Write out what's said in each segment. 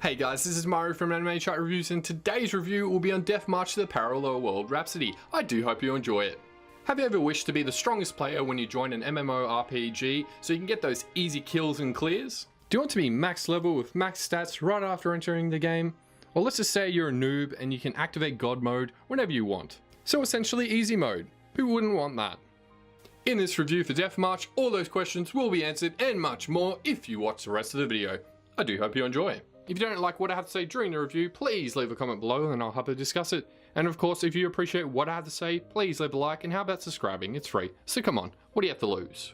Hey guys, this is Mario from Anime Chat Reviews, and today's review will be on Death March to the Parallel World Rhapsody. I do hope you enjoy it. Have you ever wished to be the strongest player when you join an MMORPG so you can get those easy kills and clears? Do you want to be max level with max stats right after entering the game? Or let's just say you're a noob and you can activate God mode whenever you want. So essentially easy mode. Who wouldn't want that? In this review for Death March, all those questions will be answered and much more if you watch the rest of the video. I do hope you enjoy. If you don't like what I have to say during the review, please leave a comment below and I'll happily discuss it. And of course, if you appreciate what I have to say, please leave a like, and how about subscribing? It's free. So come on, what do you have to lose?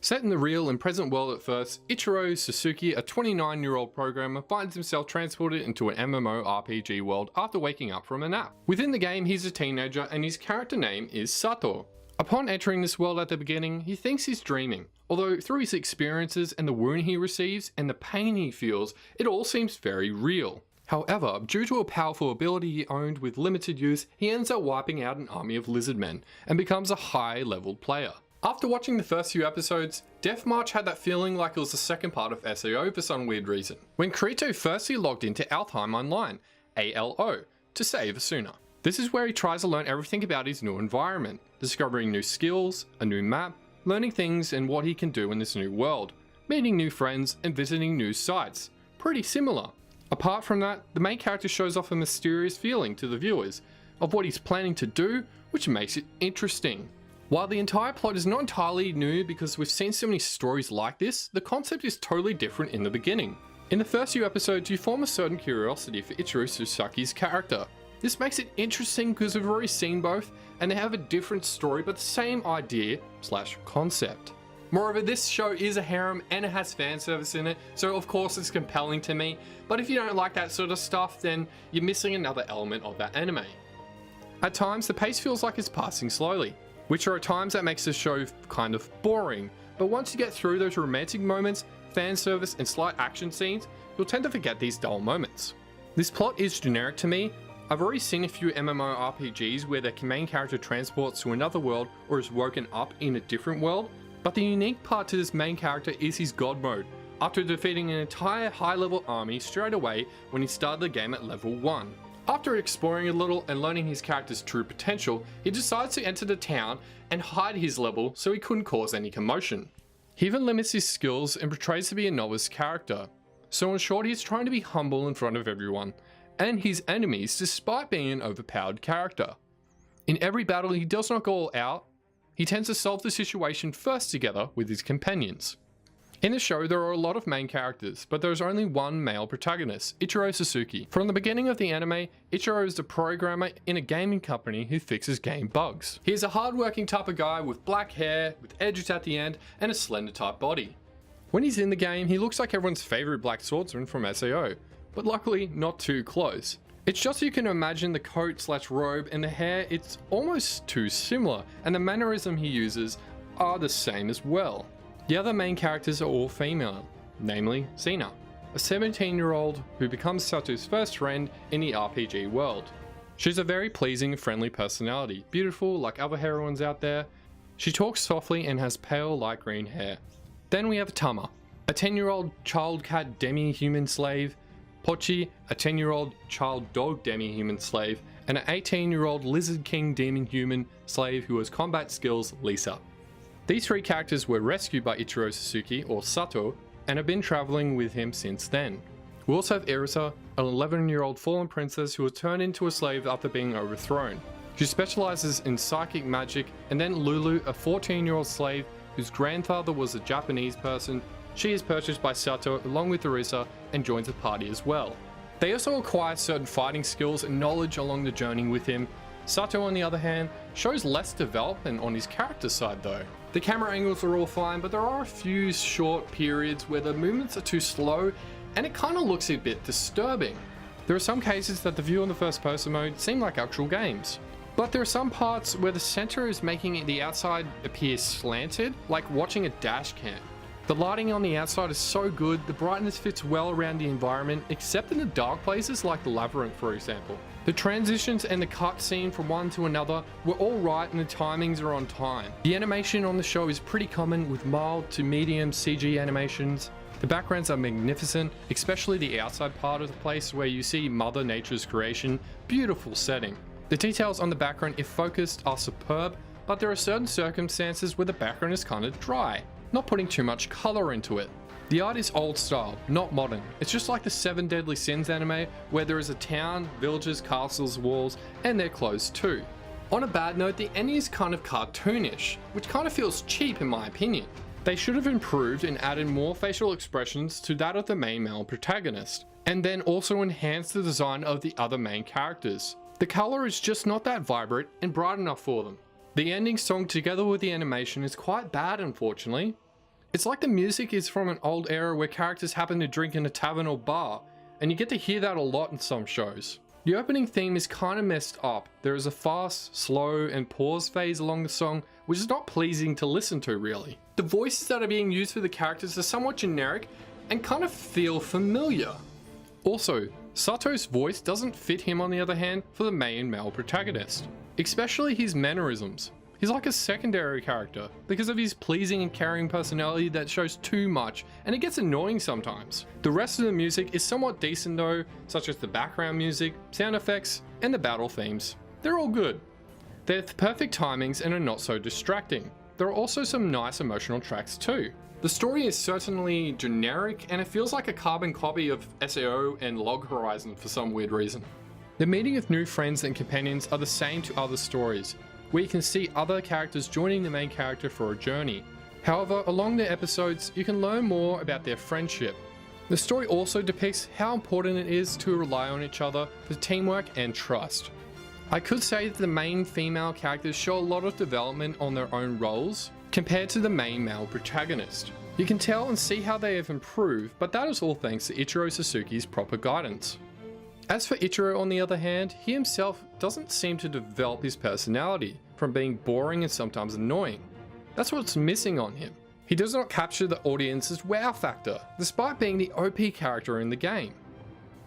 Set in the real and present world at first, Ichirou Suzuki, a 29-year-old programmer, finds himself transported into an MMORPG world after waking up from a nap. Within the game, he's a teenager and his character name is Sato. Upon entering this world at the beginning, he thinks he's dreaming, although through his experiences and the wound he receives and the pain he feels, it all seems very real. However, due to a powerful ability he owned with limited use, he ends up wiping out an army of lizard men and becomes a high-leveled player. After watching the first few episodes, Death March had that feeling like it was the second part of SAO for some weird reason, when Kirito firstly logged into Altheim Online, ALO, to save Asuna. This is where he tries to learn everything about his new environment, discovering new skills, a new map, learning things and what he can do in this new world, meeting new friends and visiting new sites. Pretty similar. Apart from that, the main character shows off a mysterious feeling to the viewers of what he's planning to do, which makes it interesting. While the entire plot is not entirely new because we've seen so many stories like this, the concept is totally different in the beginning. In the first few episodes, you form a certain curiosity for Ichirou Suzuki's character. This makes it interesting because we've already seen both and they have a different story but the same idea / concept. Moreover, this show is a harem and it has fan service in it, so of course it's compelling to me, but if you don't like that sort of stuff, then you're missing another element of that anime. At times, the pace feels like it's passing slowly, which are at times that makes the show kind of boring, but once you get through those romantic moments, fan service and slight action scenes, you'll tend to forget these dull moments. This plot is generic to me. I've already seen a few MMORPGs where the main character transports to another world or is woken up in a different world, but the unique part to this main character is his God mode, after defeating an entire high-level army straight away when he started the game at level 1. After exploring a little and learning his character's true potential, he decides to enter the town and hide his level so he couldn't cause any commotion. He even limits his skills and portrays to be a novice character. So in short, he's trying to be humble in front of everyone and his enemies despite being an overpowered character. In every battle he does not go all out, he tends to solve the situation first together with his companions. In the show there are a lot of main characters, but there is only one male protagonist, Ichirou Suzuki. From the beginning of the anime, Ichiro is the programmer in a gaming company who fixes game bugs. He is a hard-working type of guy with black hair, with edges at the end, and a slender type body. When he's in the game, he looks like everyone's favourite black swordsman from SAO, but luckily not too close. It's just so you can imagine the coat / robe and the hair, it's almost too similar, and the mannerism he uses are the same as well. The other main characters are all female, namely Xena, a 17-year-old who becomes Sato's first friend in the RPG world. She's a very pleasing, friendly personality, beautiful like other heroines out there. She talks softly and has pale light green hair. Then we have Tama, a 10-year-old child cat demi-human slave, Pochi, a 10-year-old child dog demi-human slave, and an 18-year-old lizard king demon human slave who has combat skills, Lisa. These three characters were rescued by Ichirou Suzuki, or Sato, and have been travelling with him since then. We also have Irisa, an 11-year-old fallen princess who was turned into a slave after being overthrown. She specialises in psychic magic, and then Lulu, a 14-year-old slave whose grandfather was a Japanese person. She is purchased by Sato along with Irisa and joins the party as well. They also acquire certain fighting skills and knowledge along the journey with him. Sato, on the other hand, shows less development on his character side though. The camera angles are all fine, but there are a few short periods where the movements are too slow and it kind of looks a bit disturbing. There are some cases that the view in the first person mode seem like actual games. But there are some parts where the center is making the outside appear slanted, like watching a dash cam. The lighting on the outside is so good, the brightness fits well around the environment, except in the dark places like the labyrinth for example. The transitions and the cutscene from one to another were all right and the timings are on time. The animation on the show is pretty common with mild to medium CG animations. The backgrounds are magnificent, especially the outside part of the place where you see Mother Nature's creation. Beautiful setting. The details on the background, if focused, are superb, but there are certain circumstances where the background is kind of dry, not putting too much color into it. The art is old style, not modern. It's just like the 7 Deadly Sins anime, where there is a town, villages, castles, walls, and their clothes too. On a bad note, the ending is kind of cartoonish, which kind of feels cheap in my opinion. They should have improved and added more facial expressions to that of the main male protagonist, and then also enhanced the design of the other main characters. The color is just not that vibrant and bright enough for them. The ending song together with the animation is quite bad, unfortunately. It's like the music is from an old era where characters happen to drink in a tavern or bar, and you get to hear that a lot in some shows. The opening theme is kind of messed up. There is a fast, slow, and pause phase along the song, which is not pleasing to listen to really. The voices that are being used for the characters are somewhat generic and kind of feel familiar. Also, Sato's voice doesn't fit him on the other hand for the main male protagonist, especially his mannerisms. He's like a secondary character because of his pleasing and caring personality that shows too much, and it gets annoying sometimes. The rest of the music is somewhat decent though, such as the background music, sound effects, and the battle themes. They're all good. They're the perfect timings and are not so distracting. There are also some nice emotional tracks too. The story is certainly generic, and it feels like a carbon copy of SAO and Log Horizon for some weird reason. The meeting of new friends and companions are the same to other stories, where you can see other characters joining the main character for a journey. However, along the episodes, you can learn more about their friendship. The story also depicts how important it is to rely on each other for teamwork and trust. I could say that the main female characters show a lot of development on their own roles compared to the main male protagonist. You can tell and see how they have improved, but that is all thanks to Ichiro Suzuki's proper guidance. As for Ichiro, on the other hand, he himself doesn't seem to develop his personality, from being boring and sometimes annoying. That's what's missing on him. He does not capture the audience's wow factor, despite being the OP character in the game.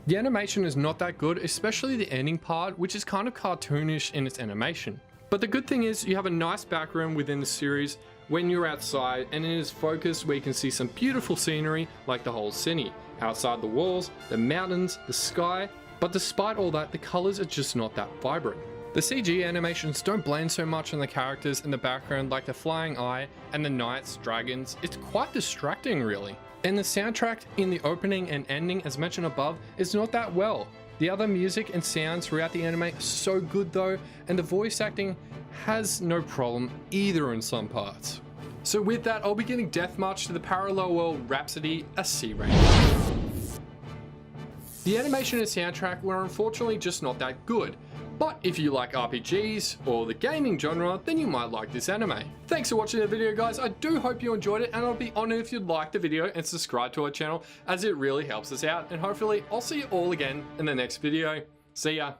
The animation is not that good, especially the ending part, which is kind of cartoonish in its animation. But the good thing is you have a nice background within the series when you're outside, and it is focused where you can see some beautiful scenery like the whole city, outside the walls, the mountains, the sky. But despite all that, the colors are just not that vibrant. The CG animations don't blend so much on the characters in the background like the flying eye and the knights, dragons. It's quite distracting really. And the soundtrack in the opening and ending, as mentioned above, is not that well. The other music and sounds throughout the anime are so good though, and the voice acting has no problem either in some parts. So with that, I'll be giving Death March to the Parallel World Rhapsody a C rating. The animation and soundtrack were unfortunately just not that good, but if you like RPGs or the gaming genre, then you might like this anime. Thanks for watching the video guys, I do hope you enjoyed it, and I'll be honored if you'd like the video and subscribe to our channel, as it really helps us out, and hopefully I'll see you all again in the next video. See ya!